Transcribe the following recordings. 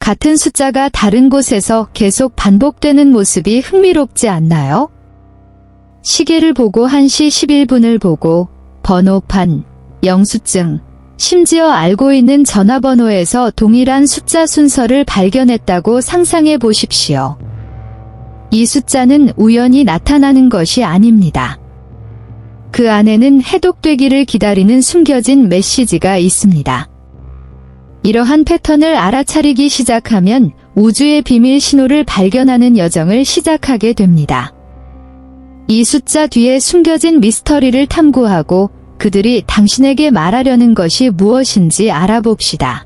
같은 숫자가 다른 곳에서 계속 반복되는 모습이 흥미롭지 않나요? 시계를 보고 1시 11분을 보고 번호판, 영수증, 심지어 알고 있는 전화번호에서 동일한 숫자 순서를 발견했다고 상상해 보십시오. 이 숫자는 우연히 나타나는 것이 아닙니다. 그 안에는 해독되기를 기다리는 숨겨진 메시지가 있습니다. 이러한 패턴을 알아차리기 시작하면 우주의 비밀 신호를 발견하는 여정을 시작하게 됩니다. 이 숫자 뒤에 숨겨진 미스터리를 탐구하고 그들이 당신에게 말하려는 것이 무엇인지 알아봅시다.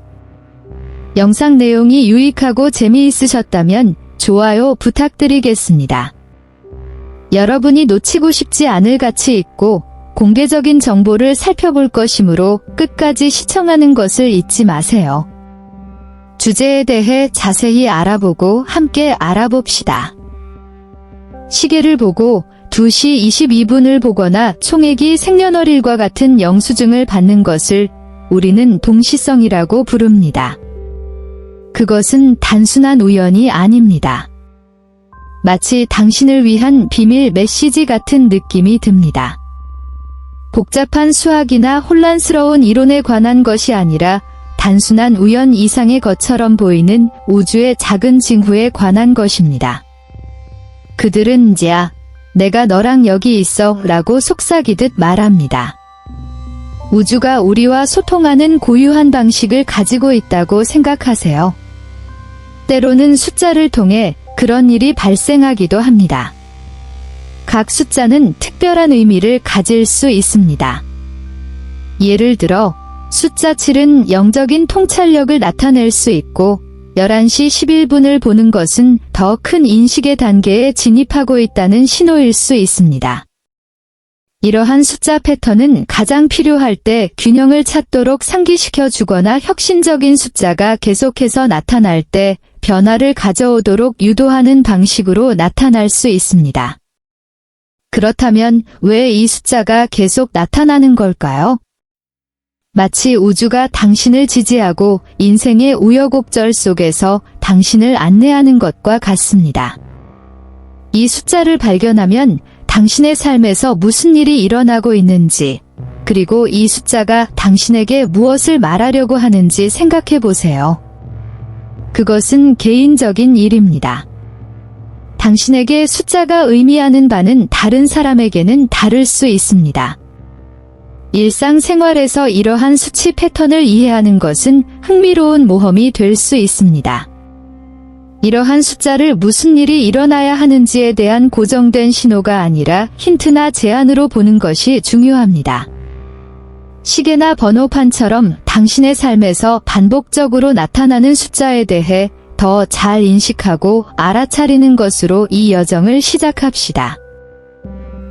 영상 내용이 유익하고 재미있으셨다면 좋아요 부탁드리겠습니다. 여러분이 놓치고 싶지 않을 가치 있고 공개적인 정보를 살펴볼 것이므로 끝까지 시청하는 것을 잊지 마세요. 주제에 대해 자세히 알아보고 함께 알아봅시다. 시계를 보고 2시 22분을 보거나 총액이 생년월일과 같은 영수증을 받는 것을 우리는 동시성이라고 부릅니다. 그것은 단순한 우연이 아닙니다. 마치 당신을 위한 비밀 메시지 같은 느낌이 듭니다. 복잡한 수학이나 혼란스러운 이론에 관한 것이 아니라 단순한 우연 이상의 것처럼 보이는 우주의 작은 징후에 관한 것입니다. 그들은 야, 내가 너랑 여기 있어 라고 속삭이듯 말합니다. 우주가 우리와 소통하는 고유한 방식을 가지고 있다고 생각하세요. 때로는 숫자를 통해 그런 일이 발생하기도 합니다. 각 숫자는 특별한 의미를 가질 수 있습니다. 예를 들어 숫자 7은 영적인 통찰력을 나타낼 수 있고 11시 11분을 보는 것은 더 큰 인식의 단계에 진입하고 있다는 신호일 수 있습니다. 이러한 숫자 패턴은 가장 필요할 때 균형을 찾도록 상기시켜 주거나 혁신적인 숫자가 계속해서 나타날 때 변화를 가져오도록 유도하는 방식으로 나타날 수 있습니다. 그렇다면 왜 이 숫자가 계속 나타나는 걸까요? 마치 우주가 당신을 지지하고 인생의 우여곡절 속에서 당신을 안내하는 것과 같습니다. 이 숫자를 발견하면 당신의 삶에서 무슨 일이 일어나고 있는지, 그리고 이 숫자가 당신에게 무엇을 말하려고 하는지 생각해 보세요. 그것은 개인적인 일입니다. 당신에게 숫자가 의미하는 바는 다른 사람에게는 다를 수 있습니다. 일상생활에서 이러한 수치 패턴을 이해하는 것은 흥미로운 모험이 될 수 있습니다. 이러한 숫자를 무슨 일이 일어나야 하는지에 대한 고정된 신호가 아니라 힌트나 제안으로 보는 것이 중요합니다. 시계나 번호판처럼 당신의 삶에서 반복적으로 나타나는 숫자에 대해 더 잘 인식하고 알아차리는 것으로 이 여정을 시작합시다.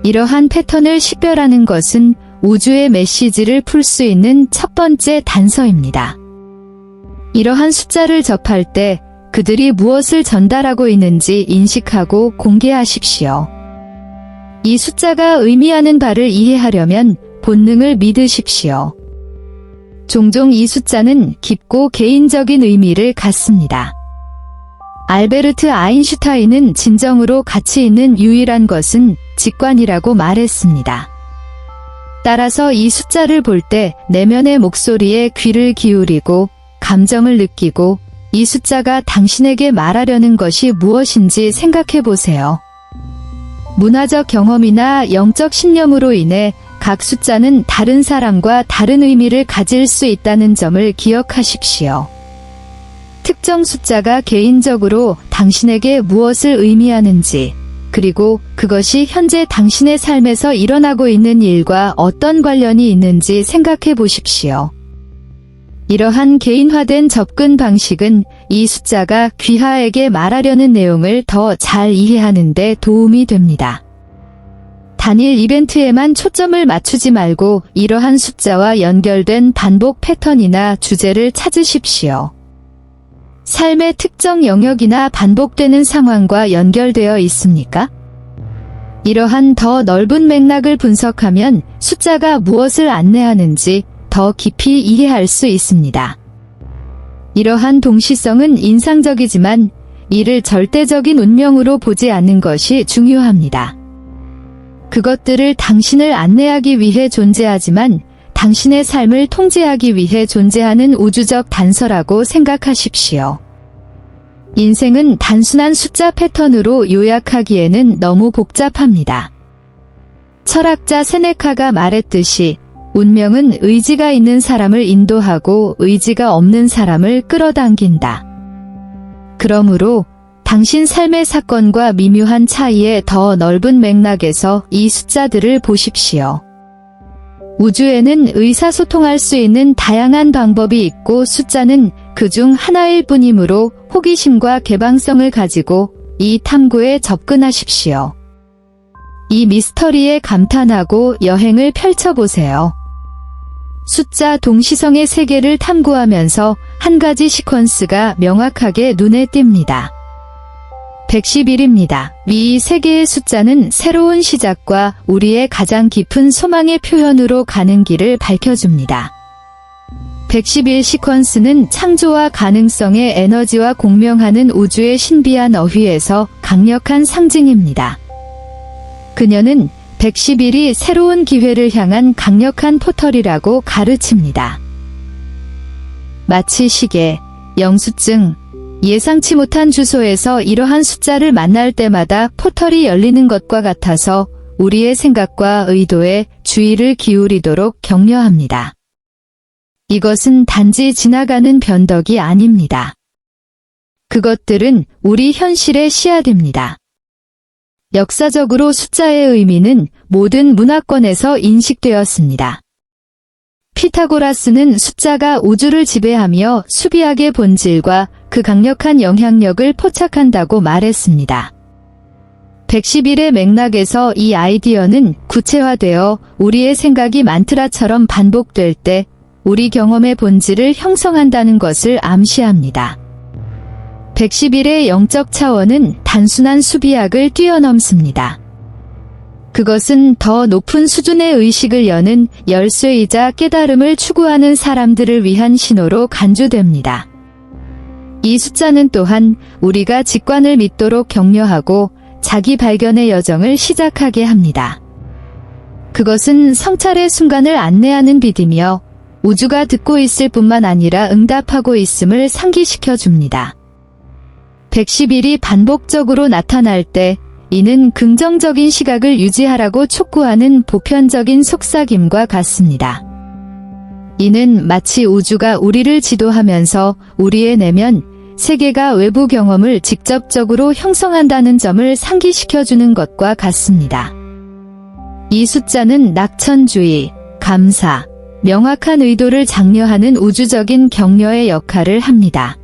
이러한 패턴을 식별하는 것은 우주의 메시지를 풀 수 있는 첫 번째 단서입니다. 이러한 숫자를 접할 때 그들이 무엇을 전달하고 있는지 인식하고 공개하십시오. 이 숫자가 의미하는 바를 이해하려면 본능을 믿으십시오. 종종 이 숫자는 깊고 개인적인 의미를 갖습니다. 알베르트 아인슈타인은 진정으로 가치 있는 유일한 것은 직관이라고 말했습니다. 따라서 이 숫자를 볼 때 내면의 목소리에 귀를 기울이고 감정을 느끼고 이 숫자가 당신에게 말하려는 것이 무엇인지 생각해 보세요. 문화적 경험이나 영적 신념으로 인해 각 숫자는 다른 사람과 다른 의미를 가질 수 있다는 점을 기억하십시오. 특정 숫자가 개인적으로 당신에게 무엇을 의미하는지, 그리고 그것이 현재 당신의 삶에서 일어나고 있는 일과 어떤 관련이 있는지 생각해 보십시오. 이러한 개인화된 접근 방식은 이 숫자가 귀하에게 말하려는 내용을 더 잘 이해하는 데 도움이 됩니다. 단일 이벤트에만 초점을 맞추지 말고 이러한 숫자와 연결된 반복 패턴이나 주제를 찾으십시오. 삶의 특정 영역이나 반복되는 상황과 연결되어 있습니까? 이러한 더 넓은 맥락을 분석하면 숫자가 무엇을 안내하는지 더 깊이 이해할 수 있습니다. 이러한 동시성은 인상적이지만 이를 절대적인 운명으로 보지 않는 것이 중요합니다. 그것들을 당신을 안내하기 위해 존재하지만 당신의 삶을 통제하기 위해 존재하는 우주적 단서라고 생각하십시오. 인생은 단순한 숫자 패턴으로 요약하기에는 너무 복잡합니다. 철학자 세네카가 말했듯이 운명은 의지가 있는 사람을 인도하고 의지가 없는 사람을 끌어당긴다. 그러므로 당신 삶의 사건과 미묘한 차이의 더 넓은 맥락에서 이 숫자들을 보십시오. 우주에는 의사소통할 수 있는 다양한 방법이 있고 숫자는 그중 하나일 뿐이므로 호기심과 개방성을 가지고 이 탐구에 접근하십시오. 이 미스터리에 감탄하고 여행을 펼쳐보세요. 숫자 동시성의 세계를 탐구하면서 한 가지 시퀀스가 명확하게 눈에 띕니다. 111입니다. 위 세 개의 숫자는 새로운 시작과 우리의 가장 깊은 소망의 표현으로 가는 길을 밝혀줍니다. 111 시퀀스는 창조와 가능성의 에너지와 공명하는 우주의 신비한 어휘에서 강력한 상징입니다. 그녀는 111이 새로운 기회를 향한 강력한 포털이라고 가르칩니다. 마치 시계, 영수증, 예상치 못한 주소에서 이러한 숫자를 만날 때마다 포털이 열리는 것과 같아서 우리의 생각과 의도에 주의를 기울이도록 격려합니다. 이것은 단지 지나가는 변덕이 아닙니다. 그것들은 우리 현실의 씨앗입니다. 역사적으로 숫자의 의미는 모든 문화권에서 인식되었습니다. 피타고라스는 숫자가 우주를 지배하며 수비학의 본질과 그 강력한 영향력을 포착한다고 말했습니다. 111의 맥락에서 이 아이디어는 구체화되어 우리의 생각이 만트라처럼 반복될 때 우리 경험의 본질을 형성한다는 것을 암시합니다. 111의 영적 차원은 단순한 수비학을 뛰어넘습니다. 그것은 더 높은 수준의 의식을 여는 열쇠이자 깨달음을 추구하는 사람들을 위한 신호로 간주됩니다. 이 숫자는 또한 우리가 직관을 믿도록 격려하고 자기 발견의 여정을 시작하게 합니다. 그것은 성찰의 순간을 안내하는 빛이며 우주가 듣고 있을 뿐만 아니라 응답하고 있음을 상기시켜 줍니다. 111이 반복적으로 나타날 때 이는 긍정적인 시각을 유지하라고 촉구하는 보편적인 속삭임과 같습니다. 이는 마치 우주가 우리를 지도하면서 우리의 내면, 세계가 외부 경험을 직접적으로 형성한다는 점을 상기시켜주는 것과 같습니다. 이 숫자는 낙천주의, 감사, 명확한 의도를 장려하는 우주적인 격려의 역할을 합니다.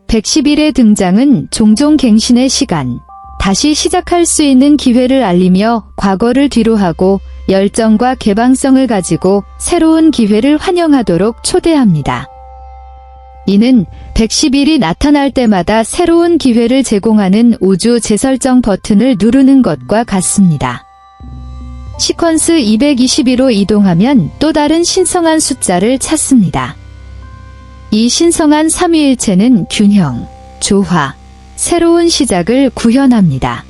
111의 등장은 종종 갱신의 시간, 다시 시작할 수 있는 기회를 알리며 과거를 뒤로하고 열정과 개방성을 가지고 새로운 기회를 환영하도록 초대합니다. 이는 111이 나타날 때마다 새로운 기회를 제공하는 우주 재설정 버튼을 누르는 것과 같습니다. 시퀀스 222로 이동하면 또 다른 신성한 숫자를 찾습니다. 이 신성한 삼위일체는 균형, 조화, 새로운 시작을 구현합니다.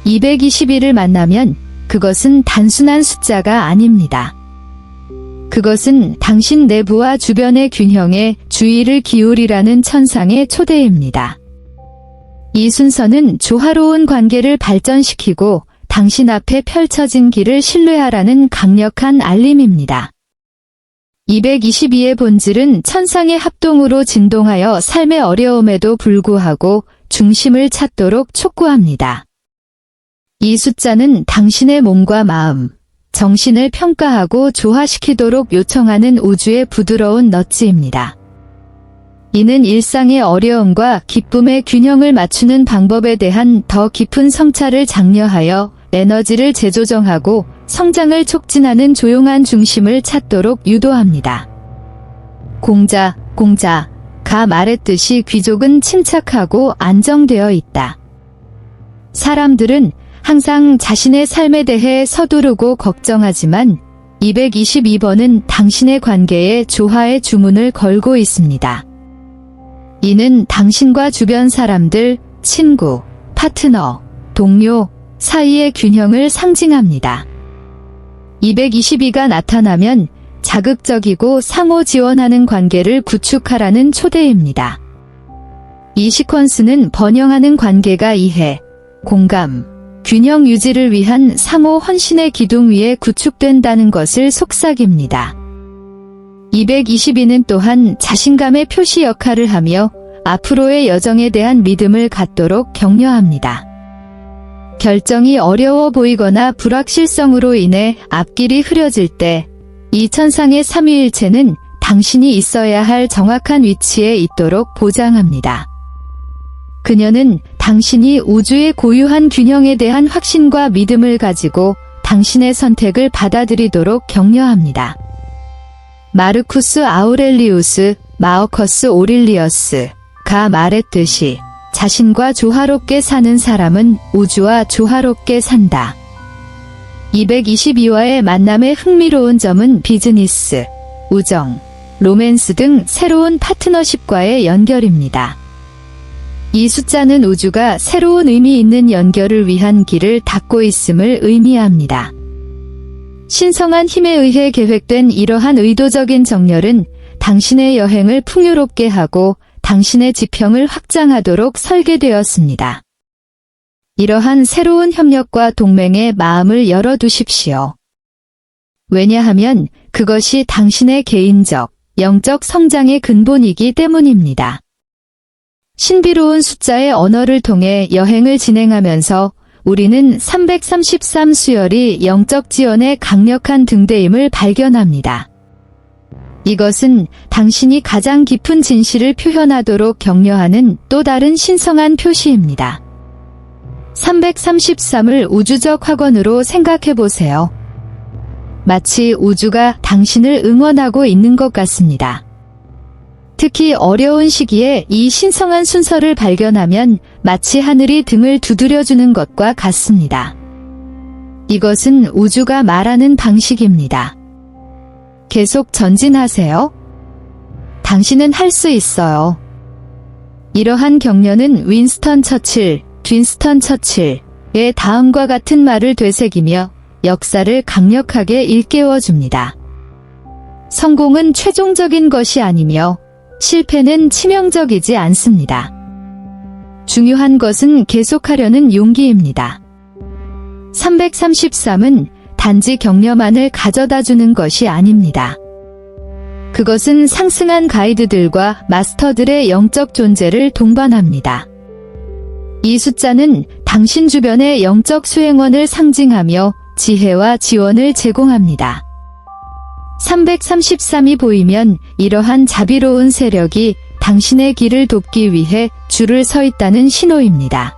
221을 만나면 그것은 단순한 숫자가 아닙니다. 그것은 당신 내부와 주변의 균형에 주의를 기울이라는 천상의 초대입니다. 이 순서는 조화로운 관계를 발전시키고 당신 앞에 펼쳐진 길을 신뢰하라는 강력한 알림입니다. 222의 본질은 천상의 합동으로 진동하여 삶의 어려움에도 불구하고 중심을 찾도록 촉구합니다. 이 숫자는 당신의 몸과 마음, 정신을 평가하고 조화시키도록 요청하는 우주의 부드러운 너츠입니다. 이는 일상의 어려움과 기쁨의 균형을 맞추는 방법에 대한 더 깊은 성찰을 장려하여 에너지를 재조정하고 성장을 촉진하는 조용한 중심을 찾도록 유도합니다. 공자가 말했듯이 귀족은 침착하고 안정되어 있다. 사람들은 항상 자신의 삶에 대해 서두르고 걱정하지만 222번은 당신의 관계에 조화의 주문을 걸고 있습니다. 이는 당신과 주변 사람들, 친구, 파트너, 동료 사이의 균형을 상징합니다. 222가 나타나면 자극적이고 상호 지원하는 관계를 구축하라는 초대입니다. 이 시퀀스는 번영하는 관계가 이해, 공감, 균형 유지를 위한 상호 헌신의 기둥 위에 구축된다는 것을 속삭입니다. 222는 또한 자신감의 표시 역할을 하며 앞으로의 여정에 대한 믿음을 갖도록 격려합니다. 결정이 어려워 보이거나 불확실성으로 인해 앞길이 흐려질 때 이 천상의 삼위일체는 당신이 있어야 할 정확한 위치에 있도록 보장합니다. 그녀는 당신이 우주의 고유한 균형에 대한 확신과 믿음을 가지고 당신의 선택을 받아들이도록 격려합니다. 마르쿠스 아우렐리우스, 마어커스 오릴리어스가 말했듯이 자신과 조화롭게 사는 사람은 우주와 조화롭게 산다. 222와의 만남의 흥미로운 점은 비즈니스, 우정, 로맨스 등 새로운 파트너십과의 연결입니다. 이 숫자는 우주가 새로운 의미 있는 연결을 위한 길을 닫고 있음을 의미합니다. 신성한 힘에 의해 계획된 이러한 의도적인 정렬은 당신의 여행을 풍요롭게 하고 당신의 지평을 확장하도록 설계되었습니다. 이러한 새로운 협력과 동맹에 마음을 열어두십시오. 왜냐하면 그것이 당신의 개인적, 영적 성장의 근본이기 때문입니다. 신비로운 숫자의 언어를 통해 여행을 진행하면서 우리는 333 수열이 영적 지원의 강력한 등대임을 발견합니다. 이것은 당신이 가장 깊은 진실을 표현하도록 격려하는 또 다른 신성한 표시입니다. 333을 우주적 학원으로 생각해보세요. 마치 우주가 당신을 응원하고 있는 것 같습니다. 특히 어려운 시기에 이 신성한 순서를 발견하면 마치 하늘이 등을 두드려주는 것과 같습니다. 이것은 우주가 말하는 방식입니다. 계속 전진하세요. 당신은 할 수 있어요. 이러한 격려는 윈스턴 처칠의 다음과 같은 말을 되새기며 역사를 강력하게 일깨워줍니다. 성공은 최종적인 것이 아니며 실패는 치명적이지 않습니다. 중요한 것은 계속하려는 용기입니다. 333은 단지 격려만을 가져다주는 것이 아닙니다. 그것은 상승한 가이드들과 마스터들의 영적 존재를 동반합니다. 이 숫자는 당신 주변의 영적 수행원을 상징하며 지혜와 지원을 제공합니다. 333이 보이면 이러한 자비로운 세력이 당신의 길을 돕기 위해 줄을 서 있다는 신호입니다.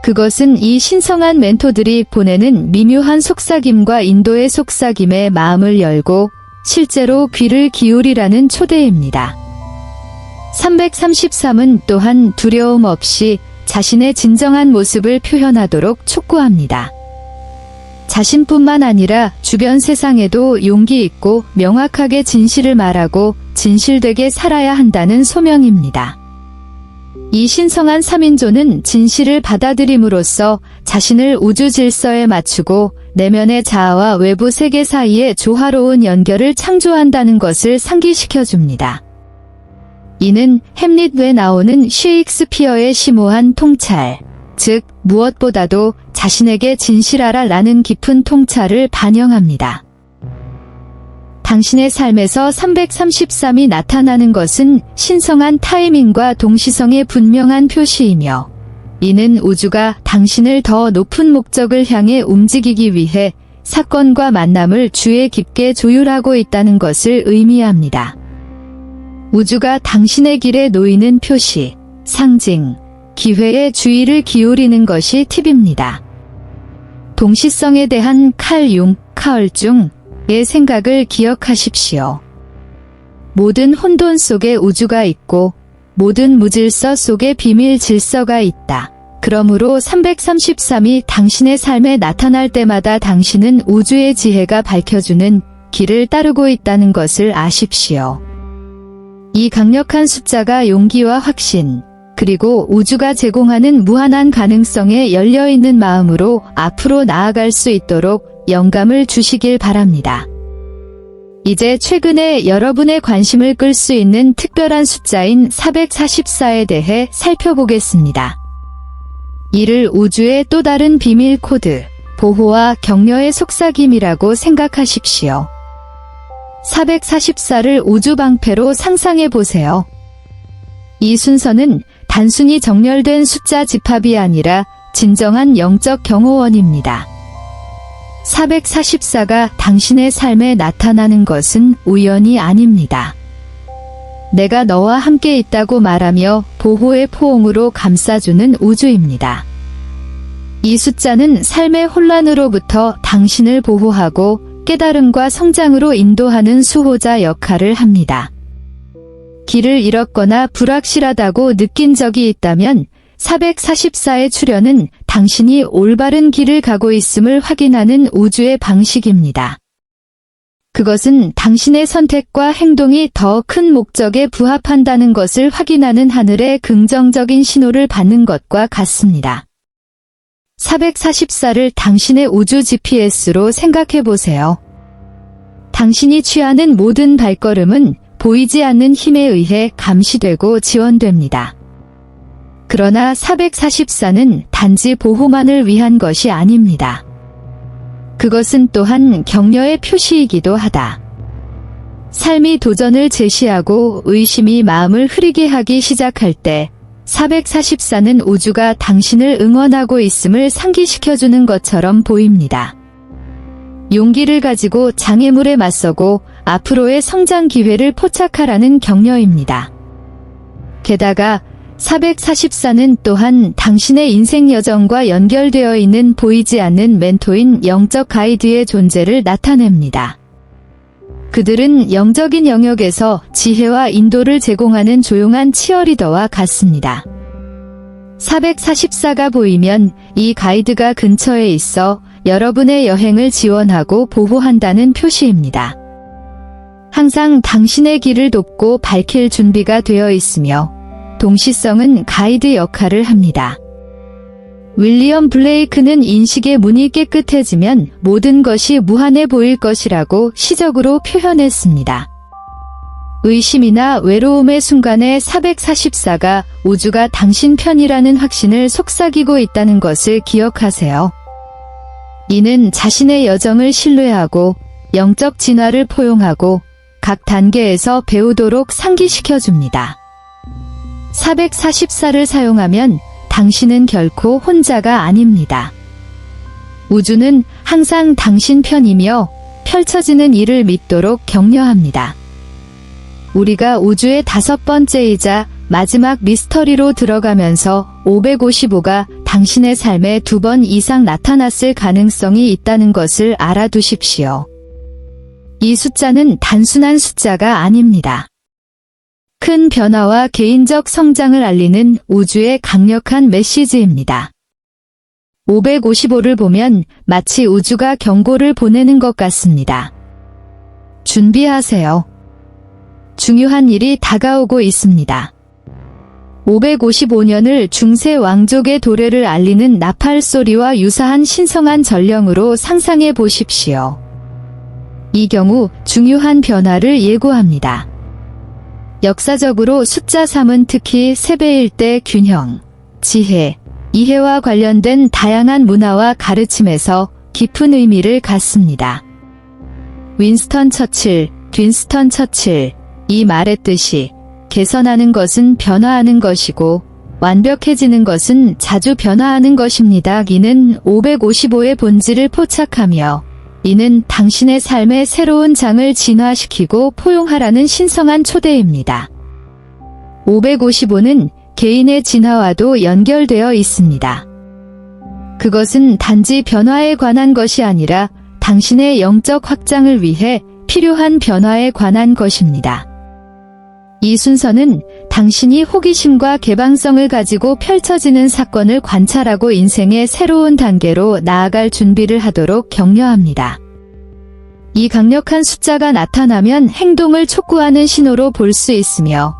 그것은 이 신성한 멘토들이 보내는 미묘한 속삭임과 인도의 속삭임에 마음을 열고 실제로 귀를 기울이라는 초대입니다. 333은 또한 두려움 없이 자신의 진정한 모습을 표현하도록 촉구합니다. 자신뿐만 아니라 주변 세상에도 용기 있고 명확하게 진실을 말하고 진실되게 살아야 한다는 소명입니다. 이 신성한 3인조는 진실을 받아들임으로써 자신을 우주 질서에 맞추고 내면의 자아와 외부 세계 사이의 조화로운 연결을 창조한다는 것을 상기시켜줍니다. 이는 햄릿에 나오는 셰익스피어의 심오한 통찰, 즉 무엇보다도 자신에게 진실하라 라는 깊은 통찰을 반영합니다. 당신의 삶에서 333이 나타나는 것은 신성한 타이밍과 동시성의 분명한 표시이며 이는 우주가 당신을 더 높은 목적을 향해 움직이기 위해 사건과 만남을 주에 깊게 조율하고 있다는 것을 의미합니다. 우주가 당신의 길에 놓이는 표시, 상징, 기회에 주의를 기울이는 것이 팁입니다. 동시성에 대한 카얼중의 생각을 기억하십시오. 모든 혼돈 속에 우주가 있고 모든 무질서 속에 비밀 질서가 있다. 그러므로 333이 당신의 삶에 나타날 때마다 당신은 우주의 지혜가 밝혀주는 길을 따르고 있다는 것을 아십시오. 이 강력한 숫자가 용기와 확신, 그리고 우주가 제공하는 무한한 가능성에 열려있는 마음으로 앞으로 나아갈 수 있도록 영감을 주시길 바랍니다. 이제 최근에 여러분의 관심을 끌 수 있는 특별한 숫자인 444에 대해 살펴보겠습니다. 이를 우주의 또 다른 비밀 코드, 보호와 격려의 속삭임이라고 생각하십시오. 444를 우주 방패로 상상해 보세요. 이 순서는 단순히 정렬된 숫자 집합이 아니라 진정한 영적 경호원입니다. 444가 당신의 삶에 나타나는 것은 우연이 아닙니다. 내가 너와 함께 있다고 말하며 보호의 포옹으로 감싸주는 우주입니다. 이 숫자는 삶의 혼란으로부터 당신을 보호하고 깨달음과 성장으로 인도하는 수호자 역할을 합니다. 길을 잃었거나 불확실하다고 느낀 적이 있다면 444의 출현은 당신이 올바른 길을 가고 있음을 확인하는 우주의 방식입니다. 그것은 당신의 선택과 행동이 더 큰 목적에 부합한다는 것을 확인하는 하늘의 긍정적인 신호를 받는 것과 같습니다. 444를 당신의 우주 GPS로 생각해 보세요. 당신이 취하는 모든 발걸음은 보이지 않는 힘에 의해 감시되고 지원됩니다. 그러나 444는 단지 보호만을 위한 것이 아닙니다. 그것은 또한 격려의 표시이기도 하다. 삶이 도전을 제시하고 의심이 마음을 흐리게 하기 시작할 때 444는 우주가 당신을 응원하고 있음을 상기시켜주는 것처럼 보입니다. 용기를 가지고 장애물에 맞서고 앞으로의 성장 기회를 포착하라는 격려입니다. 게다가 444는 또한 당신의 인생 여정과 연결되어 있는 보이지 않는 멘토인 영적 가이드의 존재를 나타냅니다. 그들은 영적인 영역에서 지혜와 인도를 제공하는 조용한 치어리더와 같습니다. 444가 보이면 이 가이드가 근처에 있어 여러분의 여행을 지원하고 보호한다는 표시입니다. 항상 당신의 길을 돕고 밝힐 준비가 되어 있으며 동시성은 가이드 역할을 합니다. 윌리엄 블레이크는 인식의 문이 깨끗해지면 모든 것이 무한해 보일 것이라고 시적으로 표현했습니다. 의심이나 외로움의 순간에 444가 우주가 당신 편이라는 확신을 속삭이고 있다는 것을 기억하세요. 이는 자신의 여정을 신뢰하고 영적 진화를 포용하고 각 단계에서 배우도록 상기시켜줍니다. 444를 사용하면 당신은 결코 혼자가 아닙니다. 우주는 항상 당신 편이며 펼쳐지는 일을 믿도록 격려합니다. 우리가 우주의 5번째이자 마지막 미스터리로 들어가면서 555가 당신의 삶에 2번 이상 나타났을 가능성이 있다는 것을 알아두십시오. 이 숫자는 단순한 숫자가 아닙니다. 큰 변화와 개인적 성장을 알리는 우주의 강력한 메시지입니다. 555를 보면 마치 우주가 경고를 보내는 것 같습니다. 준비하세요. 중요한 일이 다가오고 있습니다. 555년을 중세 왕족의 도래를 알리는 나팔 소리와 유사한 신성한 전령으로 상상해 보십시오. 이 경우 중요한 변화를 예고합니다. 역사적으로 숫자 3은 특히 세배일 때 균형, 지혜, 이해와 관련된 다양한 문화와 가르침에서 깊은 의미를 갖습니다. 윈스턴 처칠이 말했듯이 개선하는 것은 변화하는 것이고 완벽해지는 것은 자주 변화하는 것입니다. 이는 555의 본질을 포착하며 이는 당신의 삶의 새로운 장을 진화시키고 포용하라는 신성한 초대입니다. 555는 개인의 진화와도 연결되어 있습니다. 그것은 단지 변화에 관한 것이 아니라 당신의 영적 확장을 위해 필요한 변화에 관한 것입니다. 이 순서는 당신이 호기심과 개방성을 가지고 펼쳐지는 사건을 관찰하고 인생의 새로운 단계로 나아갈 준비를 하도록 격려합니다. 이 강력한 숫자가 나타나면 행동을 촉구하는 신호로 볼 수 있으며,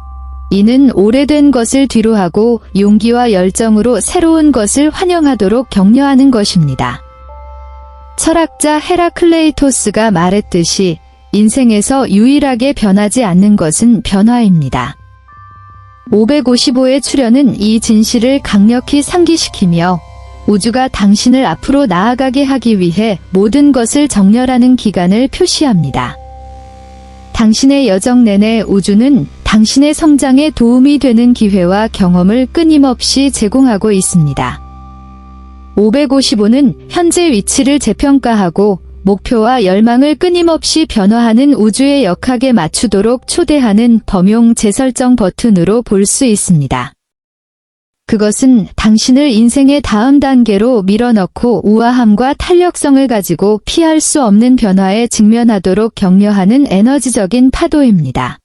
이는 오래된 것을 뒤로하고 용기와 열정으로 새로운 것을 환영하도록 격려하는 것입니다. 철학자 헤라클레이토스가 말했듯이 인생에서 유일하게 변하지 않는 것은 변화입니다. 555의 출현은 이 진실을 강력히 상기시키며 우주가 당신을 앞으로 나아가게 하기 위해 모든 것을 정렬하는 기간을 표시합니다. 당신의 여정 내내 우주는 당신의 성장에 도움이 되는 기회와 경험을 끊임없이 제공하고 있습니다. 555는 현재 위치를 재평가하고 목표와 열망을 끊임없이 변화하는 우주의 역학에 맞추도록 초대하는 범용 재설정 버튼으로 볼 수 있습니다. 그것은 당신을 인생의 다음 단계로 밀어넣고 우아함과 탄력성을 가지고 피할 수 없는 변화에 직면하도록 격려하는 에너지적인 파도입니다.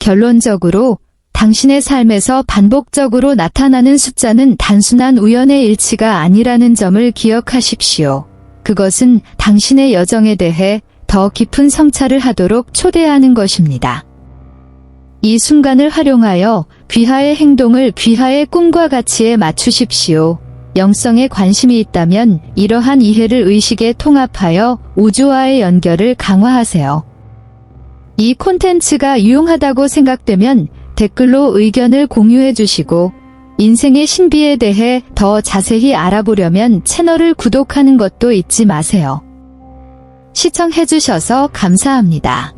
결론적으로 당신의 삶에서 반복적으로 나타나는 숫자는 단순한 우연의 일치가 아니라는 점을 기억하십시오. 그것은 당신의 여정에 대해 더 깊은 성찰을 하도록 초대하는 것입니다. 이 순간을 활용하여 귀하의 행동을 귀하의 꿈과 가치에 맞추십시오. 영성에 관심이 있다면 이러한 이해를 의식에 통합하여 우주와의 연결을 강화하세요. 이 콘텐츠가 유용하다고 생각되면 댓글로 의견을 공유해 주시고, 인생의 신비에 대해 더 자세히 알아보려면 채널을 구독하는 것도 잊지 마세요. 시청해 주셔서 감사합니다.